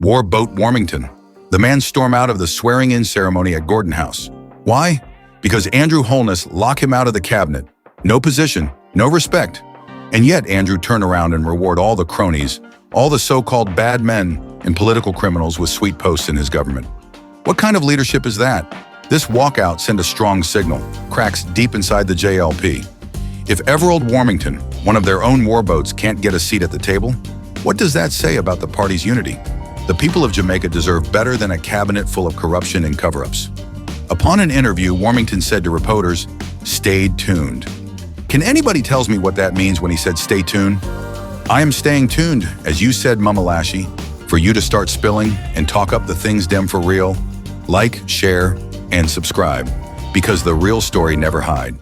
wore Boat Warmington. The man stormed out of the swearing-in ceremony at Gordon House. Why? Because Andrew Holness locked him out of the cabinet. No position, no respect. And yet Andrew turned around and rewarded all the cronies, all the so-called bad men and political criminals with sweet posts in his government. What kind of leadership is that? This walkout sent a strong signal, cracks deep inside the JLP. If Everald Warmington, one of their own warboats, can't get a seat at the table, what does that say about the party's unity? The people of Jamaica deserve better than a cabinet full of corruption and cover-ups. Upon an interview, Warmington said to reporters, "Stay tuned." Can anybody tells me what that means when he said stay tuned? I am staying tuned, as you said, Mamalashi, for you to start spilling and talk up the things dem for real. Like, share, and subscribe, because the real story never hide.